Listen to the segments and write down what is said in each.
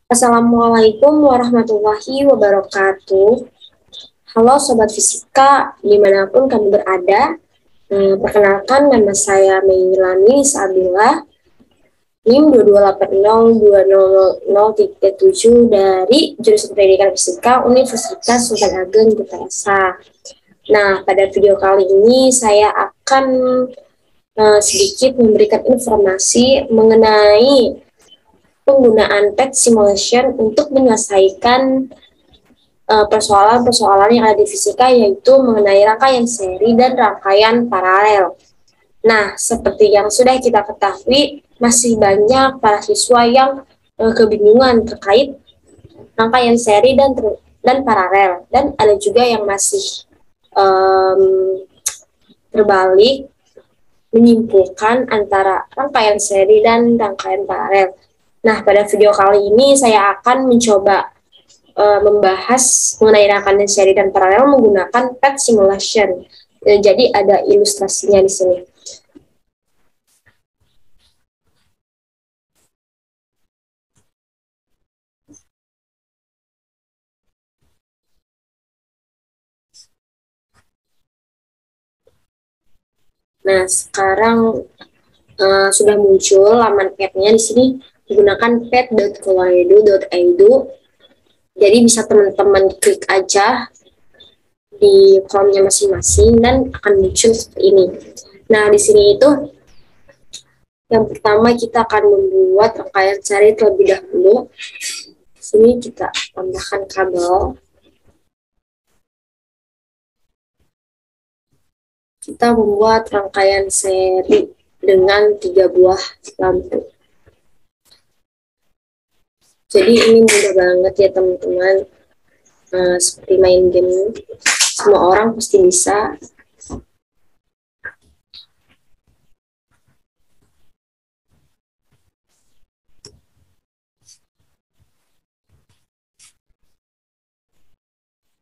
Assalamualaikum warahmatullahi wabarakatuh. Halo Sobat Fisika, dimanapun kamu berada. Perkenalkan, nama saya Meilani Sabila, NIM 228020037 dari Jurusan Pendidikan Fisika Universitas Sultan Ageng, Jakarta. Nah, pada video kali ini saya akan sedikit memberikan informasi mengenai penggunaan PET simulation untuk menyelesaikan persoalan-persoalan yang ada di fisika, yaitu mengenai rangkaian seri dan rangkaian paralel. Nah, seperti yang sudah kita ketahui, masih banyak para siswa yang kebingungan terkait rangkaian seri dan paralel, dan ada juga yang masih um, terbalik menyimpulkan antara rangkaian seri dan rangkaian paralel. Nah, pada video kali ini saya akan mencoba membahas mengenai rangkaian seri dan paralel menggunakan PET simulation. Jadi ada ilustrasinya di sini. Nah, sekarang sudah muncul laman PET-nya di sini menggunakan pet.colloredo.edu. Jadi bisa teman-teman klik aja di kolomnya masing-masing dan akan muncul seperti ini. Nah, di sini itu yang pertama kita akan membuat rangkaian seri terlebih dahulu. Di sini kita tambahkan kabel. Kita membuat rangkaian seri dengan 3 buah lampu. Jadi ini mudah banget ya teman-teman, seperti main game, semua orang pasti bisa.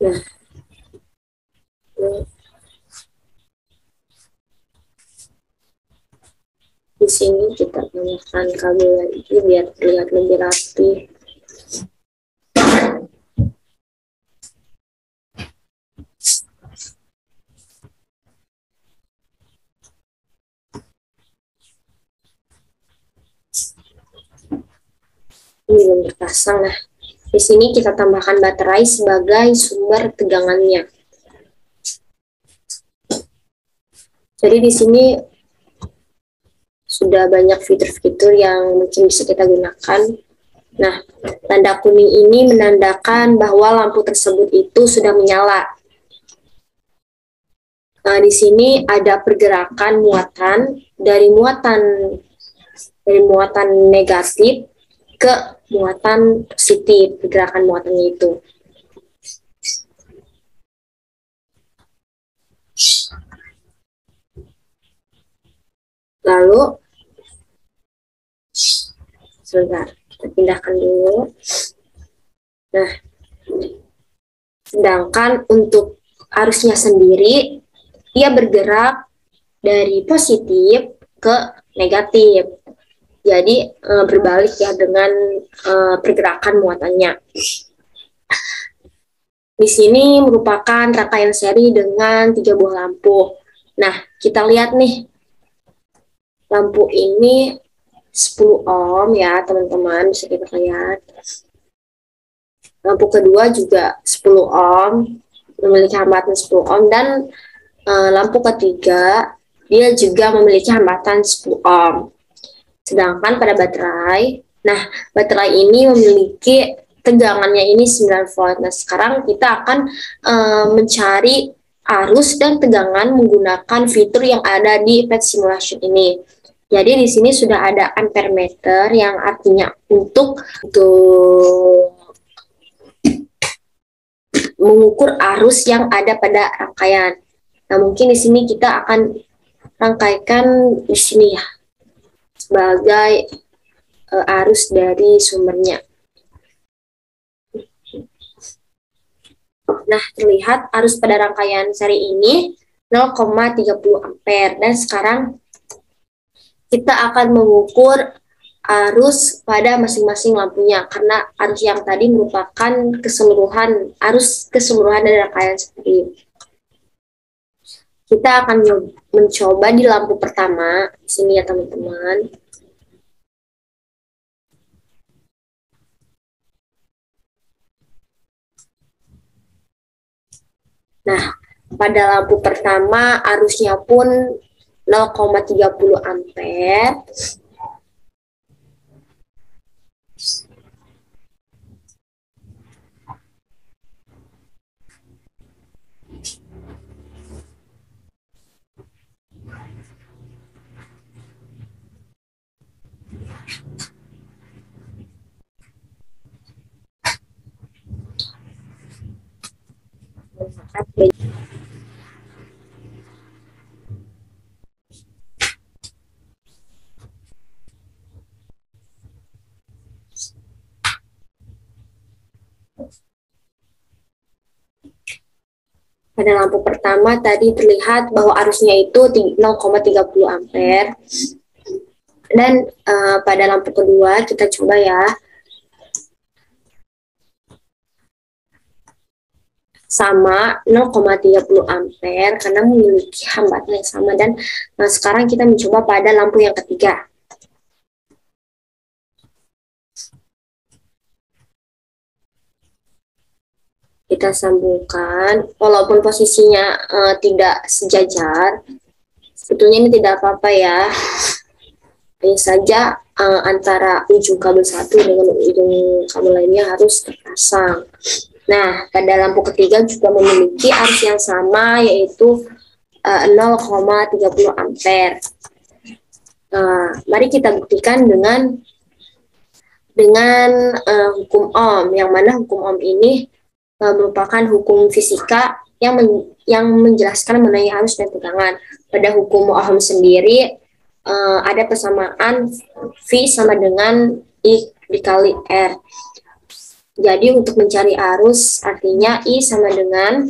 Nah, di sini kita tambahkan kabel lagi biar terlihat lebih rapi. Ini belum terpasang. Nah, di sini kita tambahkan baterai sebagai sumber tegangannya. Jadi di sini sudah banyak fitur-fitur yang mungkin bisa kita gunakan. Nah, tanda kuning ini menandakan bahwa lampu tersebut itu sudah menyala. Nah, di sini ada pergerakan muatan dari muatan negatif ke muatan positif, pergerakan muatannya itu. Lalu, sebentar, kita pindahkan dulu. Nah, sedangkan untuk arusnya sendiri, ia bergerak dari positif ke negatif. Jadi berbalik ya dengan pergerakan muatannya. Di sini merupakan rangkaian seri dengan 3 buah lampu. Nah, kita lihat nih. Lampu ini 10 ohm ya, teman-teman, bisa kita lihat. Lampu kedua juga 10 ohm, memiliki hambatan 10 ohm, dan lampu ketiga dia juga memiliki hambatan 10 ohm. Sedangkan pada baterai, nah baterai ini memiliki tegangannya ini 9 volt. Nah, sekarang kita akan mencari arus dan tegangan menggunakan fitur yang ada di PET simulation ini. Jadi di sini sudah ada ampere meter yang artinya untuk mengukur arus yang ada pada rangkaian. Nah, mungkin di sini kita akan rangkaikan di sini ya sebagai arus dari sumbernya. Nah, terlihat arus pada rangkaian seri ini 0,30 ampere. Dan sekarang kita akan mengukur arus pada masing-masing lampunya, karena arus yang tadi merupakan arus keseluruhan dari rangkaian seri. Kita akan mencoba di lampu pertama, di sini ya teman-teman. Nah, pada lampu pertama arusnya pun 0,30 ampere. Pada lampu pertama tadi terlihat bahwa arusnya itu 0,30 ampere. Dan pada lampu kedua kita coba ya. Sama 0,30 ampere karena memiliki hambatan yang sama. Dan sekarang kita mencoba pada lampu yang ketiga. Kita sambungkan, walaupun posisinya tidak sejajar, sebetulnya ini tidak apa-apa ya. Hanya saja antara ujung kabel satu dengan ujung kabel lainnya harus terpasang. Nah, pada lampu ketiga juga memiliki arus yang sama, yaitu 0,30 ampere. Mari kita buktikan dengan hukum Ohm, yang mana hukum Ohm ini merupakan hukum fisika yang menjelaskan mengenai arus dan tegangan. Pada hukum Ohm sendiri ada persamaan V sama dengan I dikali R. Jadi untuk mencari arus artinya I sama dengan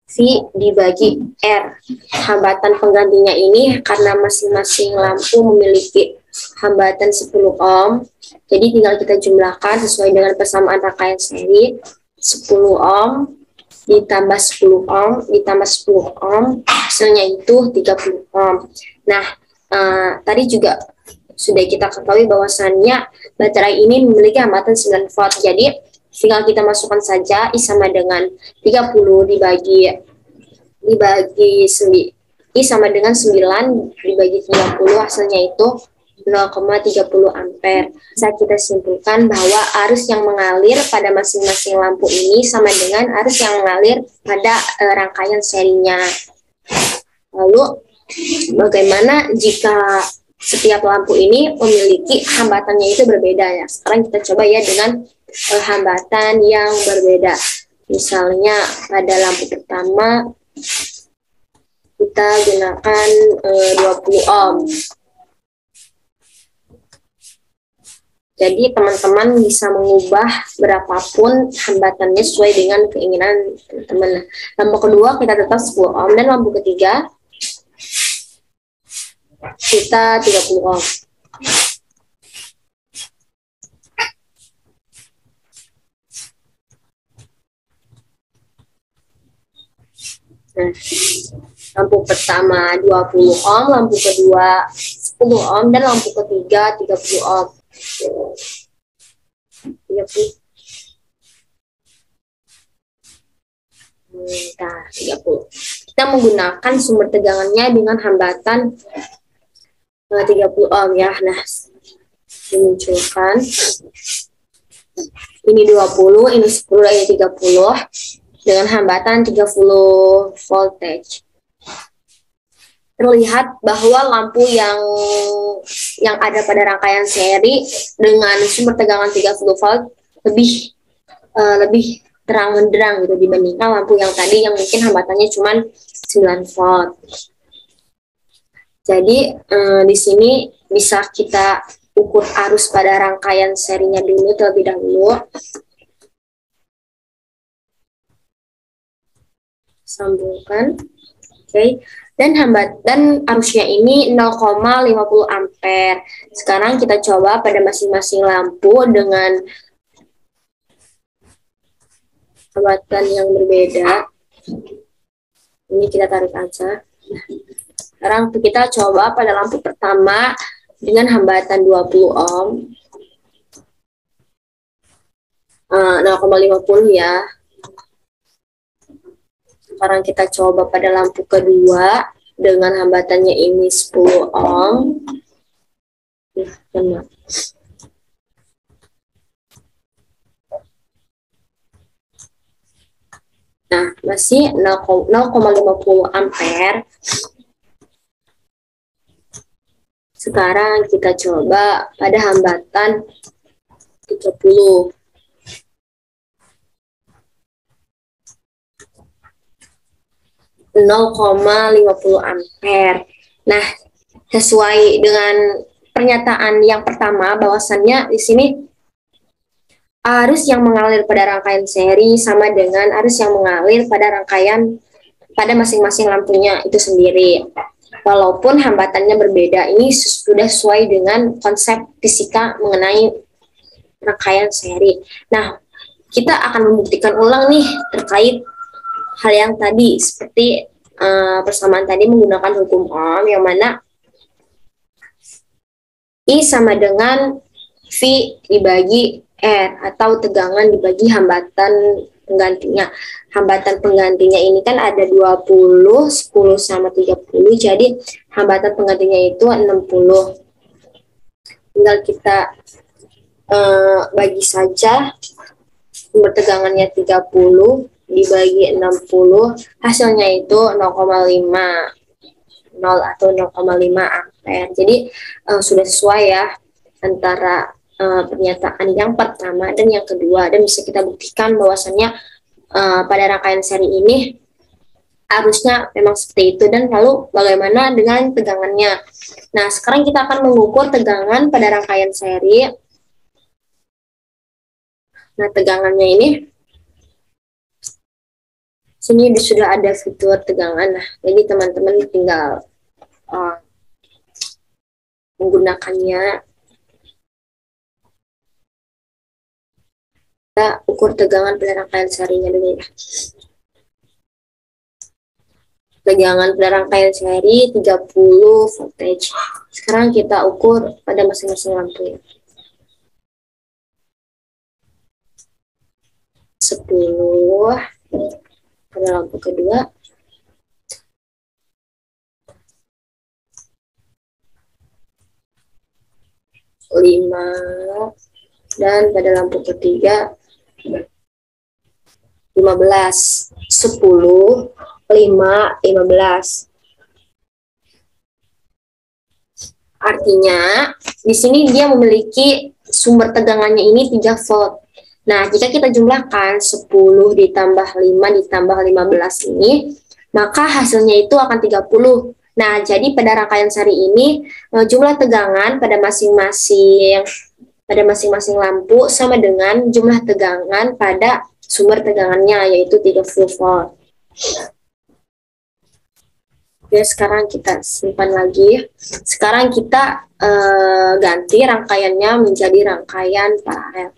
V dibagi R. Hambatan penggantinya ini karena masing-masing lampu memiliki hambatan 10 ohm, jadi tinggal kita jumlahkan sesuai dengan persamaan rangkaian seri. 10 ohm ditambah 10 ohm ditambah 10 ohm, hasilnya itu 30 ohm. Nah, tadi juga sudah kita ketahui bahwasannya baterai ini memiliki hambatan 9 volt. Jadi tinggal kita masukkan saja I sama dengan 30 dibagi I sama dengan 9 dibagi 30, hasilnya itu 0,30 ampere. Bisa kita simpulkan bahwa arus yang mengalir pada masing-masing lampu ini sama dengan arus yang mengalir pada rangkaian serinya. Lalu bagaimana jika setiap lampu ini memiliki hambatannya itu berbeda ya? Sekarang kita coba ya dengan hambatan yang berbeda. Misalnya pada lampu pertama kita gunakan 20 ohm. Jadi teman-teman bisa mengubah berapapun hambatannya sesuai dengan keinginan teman-teman. Lampu kedua kita tetap 10 ohm, dan lampu ketiga kita 30 ohm. Nah, lampu pertama 20 ohm, lampu kedua 10 ohm, dan lampu ketiga 30 ohm. 30. Nah, 30. Kita menggunakan sumber tegangannya dengan hambatan 30 ohm ya. Nah, dimunculkan. Ini 20, ini 10, ini 30 dengan hambatan 30 voltage. Terlihat bahwa lampu yang ada pada rangkaian seri dengan sumber tegangan 30 volt lebih terang benderang gitu dibandingkan lampu yang tadi yang mungkin hambatannya cuma 9 volt. Jadi di sini bisa kita ukur arus pada rangkaian serinya dulu terlebih dahulu. Sambungkan. Oke. dan arusnya ini 0,50 ampere. Sekarang kita coba pada masing-masing lampu dengan hambatan yang berbeda. Ini kita tarik aja. Sekarang kita coba pada lampu pertama dengan hambatan 20 ohm. 0,50 ya. Sekarang kita coba pada lampu kedua dengan hambatannya ini 10 ohm. Nah, masih 0,50 ampere. Sekarang kita coba pada hambatan 30. ,50 ampere. Nah, sesuai dengan pernyataan yang pertama bahwasannya di sini arus yang mengalir pada rangkaian seri sama dengan arus yang mengalir pada rangkaian pada masing-masing lampunya itu sendiri. Walaupun hambatannya berbeda, ini sudah sesuai dengan konsep fisika mengenai rangkaian seri. Nah, kita akan membuktikan ulang nih terkait hal yang tadi, seperti persamaan tadi menggunakan hukum Ohm, yang mana I sama dengan V dibagi R, atau tegangan dibagi hambatan penggantinya. Hambatan penggantinya ini kan ada 20, 10 sama 30, jadi hambatan penggantinya itu 60. Tinggal kita bagi saja, sumber tegangannya 30 dibagi 60, hasilnya itu 0,5 atau 0,5 ampere. Jadi sudah sesuai ya antara pernyataan yang pertama dan yang kedua, dan bisa kita buktikan bahwasannya pada rangkaian seri ini arusnya memang seperti itu. Dan lalu bagaimana dengan tegangannya? Nah, sekarang kita akan mengukur tegangan pada rangkaian seri. Nah, tegangannya ini sini sudah ada fitur tegangan. Nah, jadi teman-teman tinggal menggunakannya. Kita ukur tegangan pada rangkaian serinya dulu ya. Tegangan pada rangkaian seri 30 voltage. Sekarang kita ukur pada masing-masing lampu ya. 10 pada lampu kedua, 5, dan pada lampu ketiga 15, 10, 5, 15. Artinya di sini dia memiliki sumber tegangannya ini 3 volt. Nah, jika kita jumlahkan 10 ditambah 5 ditambah 15 ini, maka hasilnya itu akan 30. Nah, jadi pada rangkaian seri ini jumlah tegangan pada masing-masing lampu sama dengan jumlah tegangan pada sumber tegangannya, yaitu 30 volt. Oke, sekarang kita simpan lagi. Sekarang kita ganti rangkaiannya menjadi rangkaian paralel.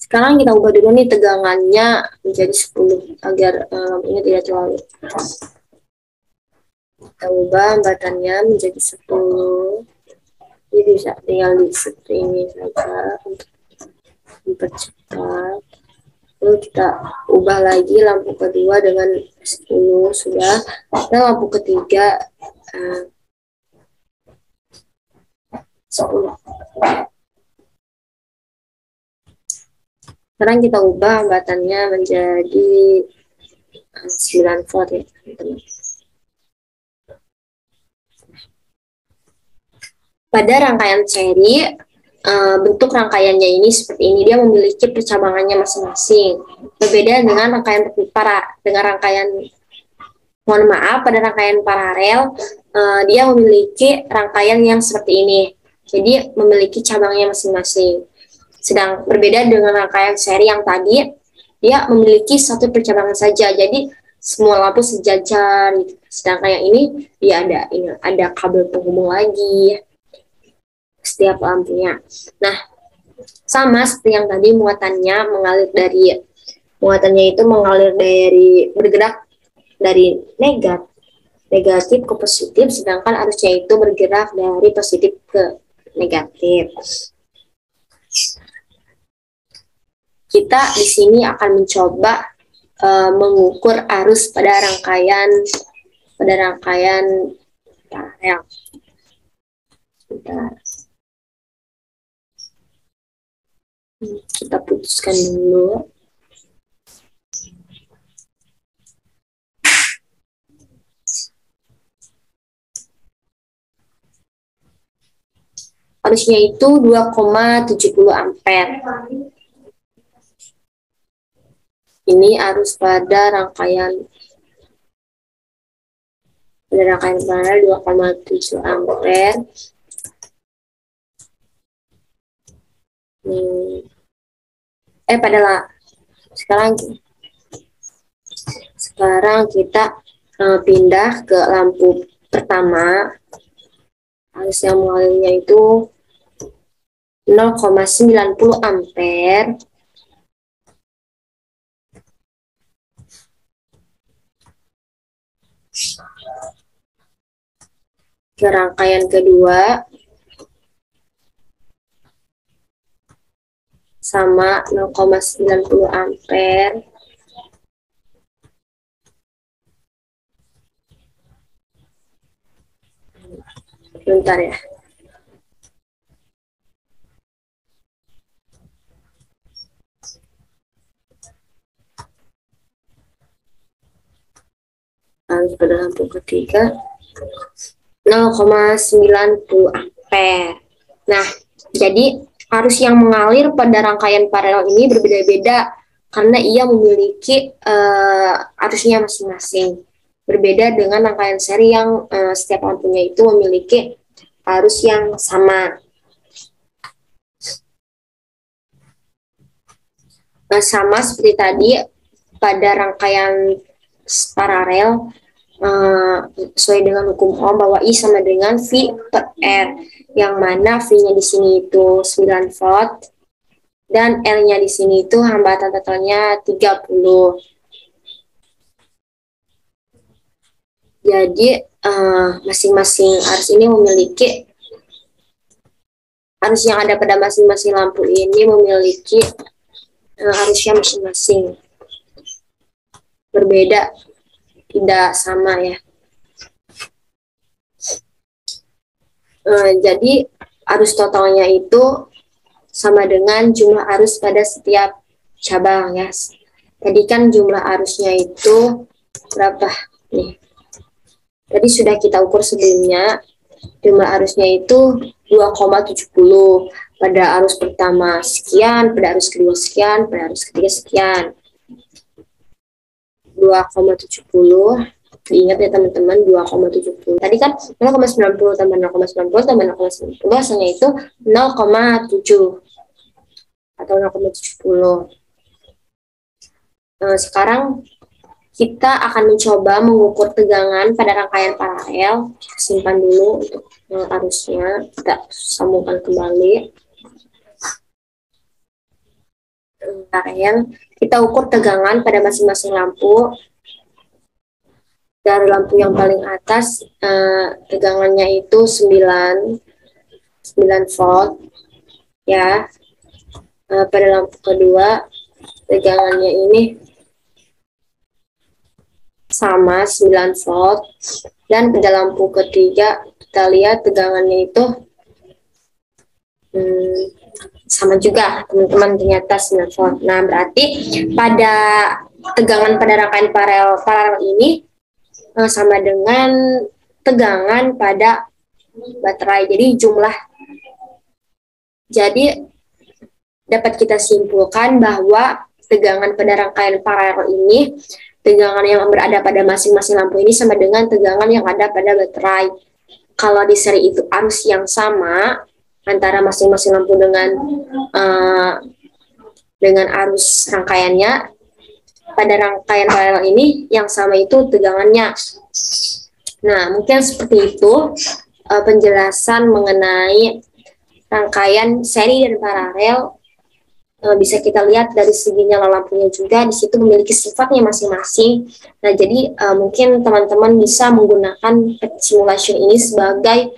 Sekarang kita ubah dulu nih tegangannya menjadi 10 agar lampunya tidak terlalu. Kita ubah hambatannya menjadi 10. Jadi bisa tinggal di seperti ini saja untuk mempercepat. Lalu kita ubah lagi lampu kedua dengan 10 sudah, dan lampu ketiga 10. Sekarang kita ubah hambatannya menjadi 9 volt ya teman-teman. Pada rangkaian seri, bentuk rangkaiannya ini seperti ini. Dia memiliki percabangannya masing-masing. Berbeda dengan mohon maaf, pada rangkaian paralel, dia memiliki rangkaian yang seperti ini. Jadi memiliki cabangnya masing-masing. Sedang berbeda dengan rangkaian seri yang tadi, dia memiliki satu percabangan saja. Jadi semua lampu sejajar gitu. Sedangkan yang ini dia ada kabel penghubung lagi setiap lampunya. Nah, sama seperti yang tadi muatannya itu mengalir dari bergerak dari negatif ke positif, sedangkan arusnya itu bergerak dari positif ke negatif. Kita di sini akan mencoba mengukur arus pada rangkaian paralel. Kita putuskan dulu. Arusnya itu 2,70 ampere. Ini arus pada rangkaian paralel 2,7 ampere. Sekarang kita pindah ke lampu pertama. Arus yang mengalirnya itu 0,90 ampere. Ke rangkaian kedua sama 0,90 ampere. Bentar ya. Arus pada lampu ketiga 0,90 ampere. Nah, jadi arus yang mengalir pada rangkaian paralel ini berbeda-beda karena ia memiliki arusnya masing-masing. Berbeda dengan rangkaian seri yang setiap lampunya itu memiliki arus yang sama. Nah, sama seperti tadi pada rangkaian paralel sesuai dengan hukum Ohm bahwa I sama dengan V per R, yang mana V-nya di sini itu 9 volt dan R-nya di sini itu hambatan totalnya 30. Jadi masing-masing arus ini memiliki arus yang ada pada masing-masing lampu ini memiliki arusnya masing-masing. Berbeda, tidak sama ya. Jadi arus totalnya itu sama dengan jumlah arus pada setiap cabang ya. Tadi kan jumlah arusnya itu berapa nih? Tadi sudah kita ukur sebelumnya. Jumlah arusnya itu 2,70. Pada arus pertama sekian, pada arus kedua sekian, pada arus ketiga sekian. 2,70. Diingat ya teman-teman, 2,70. Tadi kan 0,90 tambah 0,90 tambah 0,90 hasilnya itu 0,7 atau 0,70. Sekarang kita akan mencoba mengukur tegangan pada rangkaian paralel. Kita simpan dulu untuk arusnya. Kita sambungkan kembali. Rangkaian, kita ukur tegangan pada masing-masing lampu. Dari lampu yang paling atas, tegangannya itu 9 volt. Ya. Pada lampu kedua, tegangannya ini sama 9 volt. Dan pada lampu ketiga, kita lihat tegangannya itu sama juga, teman-teman, ternyata 9 volt. Nah, berarti pada tegangan pada rangkaian paralel ini sama dengan tegangan pada baterai. Jadi dapat kita simpulkan bahwa tegangan pada rangkaian paralel ini, tegangan yang berada pada masing-masing lampu ini sama dengan tegangan yang ada pada baterai. Kalau di seri itu arus yang sama antara masing-masing lampu dengan arus rangkaiannya, pada rangkaian paralel ini yang sama itu tegangannya. Nah, mungkin seperti itu penjelasan mengenai rangkaian seri dan paralel. Bisa kita lihat dari segi nyala lampunya juga, di situ memiliki sifatnya masing-masing. Nah, jadi mungkin teman-teman bisa menggunakan simulation ini sebagai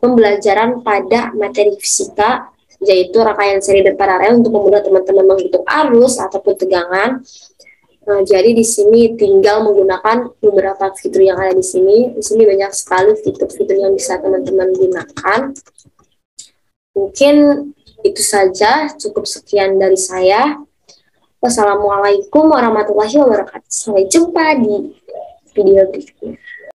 pembelajaran pada materi fisika, yaitu rangkaian seri dan paralel, untuk memudahkan teman-teman menghitung arus ataupun tegangan. Jadi di sini tinggal menggunakan beberapa fitur yang ada di sini. Di sini banyak sekali fitur-fitur yang bisa teman-teman gunakan. Mungkin itu saja, cukup sekian dari saya. Wassalamualaikum warahmatullahi wabarakatuh. Sampai jumpa di video berikutnya.